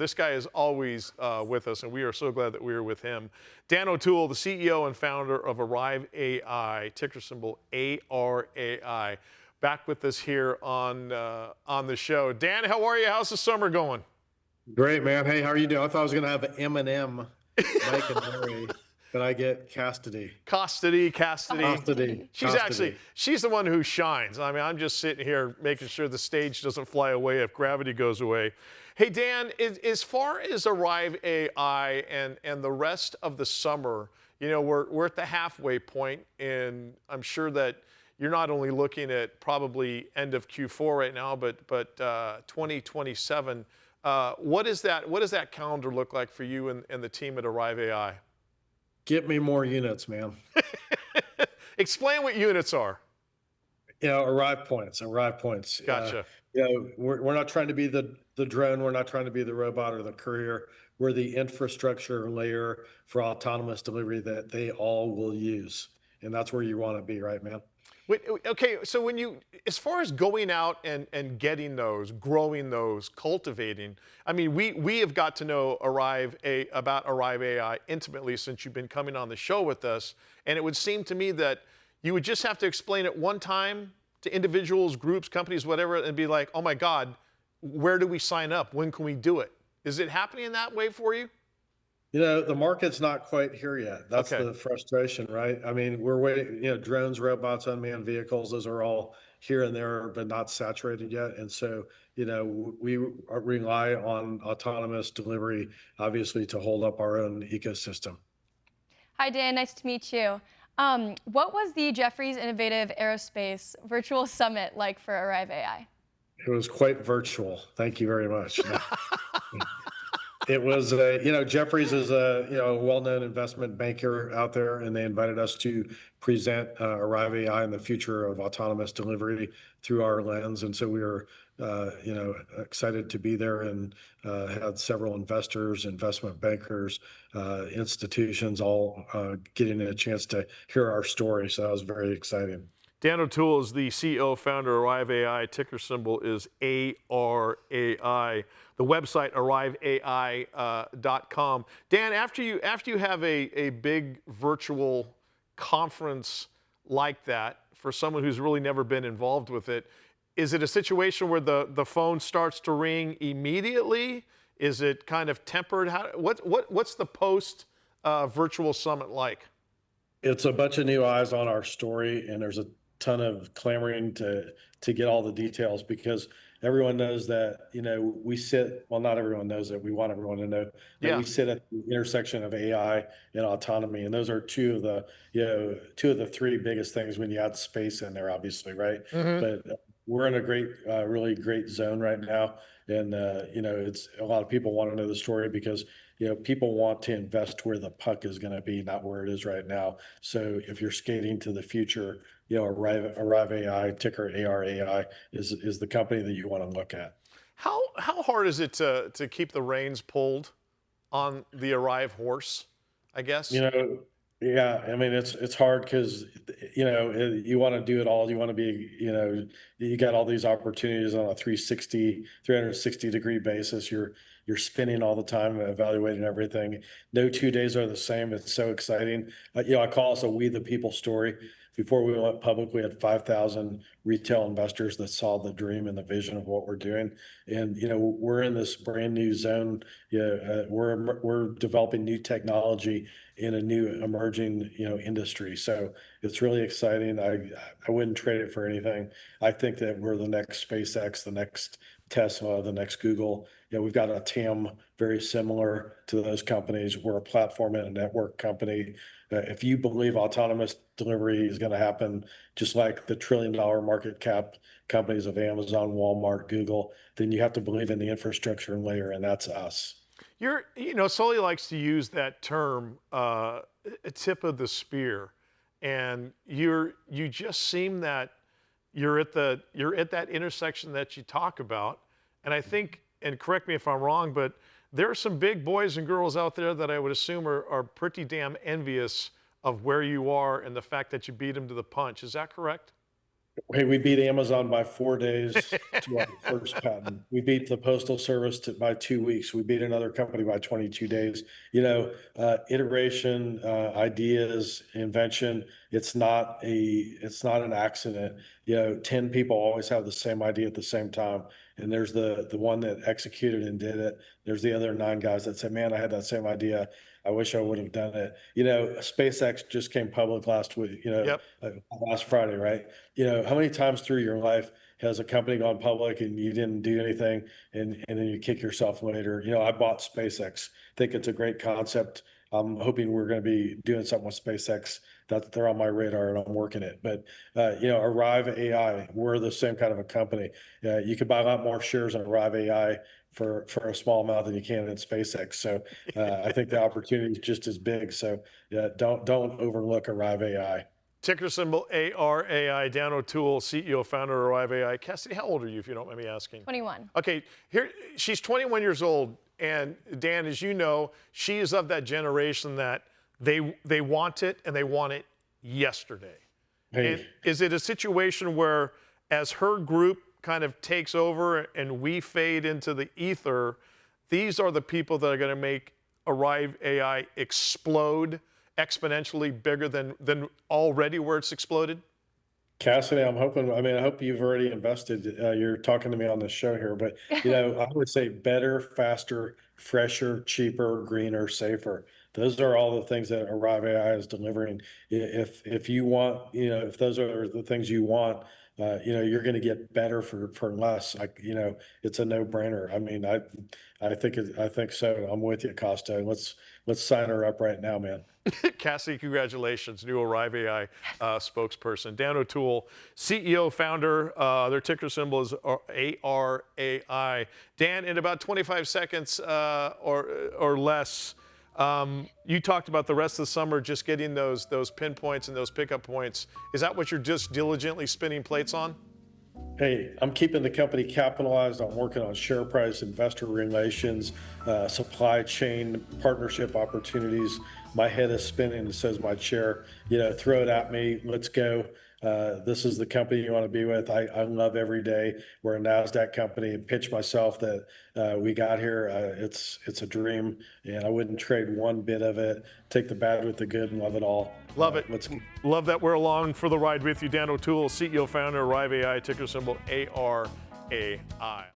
This guy is always with us, and we are so glad that we are with him. Dan O'Toole, the CEO and founder of Arrive AI, ticker symbol ARAI, back with us here on the show. Dan, how are you? How's the summer going? Great, man. Hey, how are you doing? I thought I was going to have Eminem, Mike and Mary, but I get Cassidy. Castity. She's the one who shines. I mean, I'm just sitting here making sure the stage doesn't fly away if gravity goes away. Hey, Dan, as far as Arrive AI and the rest of the summer, you know, we're at the halfway point, and I'm sure that you're not only looking at probably end of Q4 right now, but 2027. What does that calendar look like for you and the team at Arrive AI? Get me more units, man. Explain what units are. You know, arrive points. Gotcha. You know, we're not trying to be the drone. We're not trying to be the robot or the courier. We're the infrastructure layer for autonomous delivery that they all will use. And that's where you want to be, right, man? Wait, okay, so when you, as far as going out and getting those, growing those, cultivating, I mean, we have got to know about Arrive AI intimately since you've been coming on the show with us, and it would seem to me that you would just have to explain it one time to individuals, groups, companies, whatever, and be like, oh my God, where do we sign up? When can we do it? Is it happening in that way for you? You know, the market's not quite here yet. That's Okay. the frustration, right? I mean, we're waiting, you know, drones, robots, unmanned vehicles, those are all here and there, but not saturated yet. And so, you know, we rely on autonomous delivery, obviously, to hold up our own ecosystem. Hi, Dan. Nice to meet you. What was the Jefferies Innovative Aerospace Virtual Summit like for Arrive AI? It was quite virtual. Thank you very much. It was, you know, Jefferies is a, you know, well-known investment banker out there, and they invited us to present Arrive AI and the future of autonomous delivery through our lens. And so we were, you know, excited to be there and had several investors, investment bankers, institutions all getting a chance to hear our story. So that was very exciting. Dan O'Toole is the CEO, founder of Arrive AI. Ticker symbol is ARAI. The website, arriveai.com. Dan, after you have a big virtual conference like that, for someone who's really never been involved with it, is it a situation where the phone starts to ring immediately? Is it kind of tempered? What's the post virtual summit like? It's a bunch of new eyes on our story, and there's a ton of clamoring to get all the details because everyone knows that, you know, we sit, well, not everyone knows it. We want everyone to know that Yeah. we sit at the intersection of AI and autonomy. And those are two of the, you know, two of the three biggest things when you add space in there, obviously, right? Mm-hmm. But we're in a great, really great zone right now. And, you know, it's a lot of people want to know the story because, you know, people want to invest where the puck is going to be, not where it is right now. So if you're skating to the future, you know, Arrive AI, ticker ARAI, is the company that you want to look at. How hard is it to keep the reins pulled on the Arrive horse, I guess? You know, yeah, I mean, it's hard because, you know, you want to do it all. You want to be, you know, you got all these opportunities on a 360-degree basis. You're spinning all the time, evaluating everything. No 2 days are the same. It's so exciting. You know, I call us a we the people story. Before we went public, we had 5,000 retail investors that saw the dream and the vision of what we're doing. And, you know, we're in this brand new zone. Yeah, we're developing new technology in a new emerging, you know, industry. So it's really exciting. I wouldn't trade it for anything. I think that we're the next SpaceX, the next Tesla, the next Google. You know, we've got a TAM very similar to those companies. We're a platform and a network company. If you believe autonomous delivery is going to happen, just like the trillion-dollar market cap companies of Amazon, Walmart, Google, then you have to believe in the infrastructure layer, and that's us. You know, Sully likes to use that term, a tip of the spear, and you just seem that you're at that intersection that you talk about, and I think, and correct me if I'm wrong, but there are some big boys and girls out there that I would assume are pretty damn envious of where you are and the fact that you beat them to the punch. Is that correct? Hey, we beat Amazon by 4 days to our first patent. We beat the Postal Service by 2 weeks. We beat another company by 22 days. Iteration, ideas, invention. It's not an accident. 10 people always have the same idea at the same time. And there's the one that executed and did it. There's the other 9 guys that said, man, I had that same idea. I wish I would have done it. SpaceX just came public last week, Yep. last Friday, right? How many times through your life has a company gone public and you didn't do anything and then you kick yourself later? I bought SpaceX. Think it's a great concept. I'm hoping we're going to be doing something with SpaceX. That they're on my radar and I'm working it. But Arrive AI, we're the same kind of a company. You could buy a lot more shares in Arrive AI for a small amount than you can in SpaceX. So I think the opportunity is just as big. So don't overlook Arrive AI. Ticker symbol ARAI. Dan O'Toole, CEO, founder of Arrive AI. Cassidy, how old are you, if you don't mind me asking? 21. Okay, here she's 21 years old, and Dan, as you know, she is of that generation that they want it and they want it yesterday. Hey. Is it a situation where, as her group kind of takes over and we fade into the ether, these are the people that are going to make Arrive AI explode exponentially bigger than already where it's exploded? Cassidy, I hope you've already invested. You're talking to me on this show here, but I would say better, faster, fresher, cheaper, greener, safer. Those are all the things that Arrive AI is delivering. If you want, if those are the things you want, you're going to get better for less. It's a no-brainer. I think so. I'm with you, Costa. Let's sign her up right now, man. Cassie, congratulations, new Arrive AI spokesperson. Dan O'Toole, CEO, founder. Their ticker symbol is ARAI. Dan, in about 25 seconds or less, you talked about the rest of the summer just getting those pinpoints and those pickup points. Is that what you're just diligently spinning plates on? Hey, I'm keeping the company capitalized. I'm working on share price, investor relations, supply chain, partnership opportunities. My head is spinning, says my chair. Throw it at me. Let's go. This is the company you want to be with. I love every day. We're a NASDAQ company and pitch myself that we got here. It's a dream, and I wouldn't trade one bit of it. Take the bad with the good and love it all. Love it. Let's Love that we're along for the ride with you. Dan O'Toole, CEO, founder, Arrive AI, ticker symbol ARAI.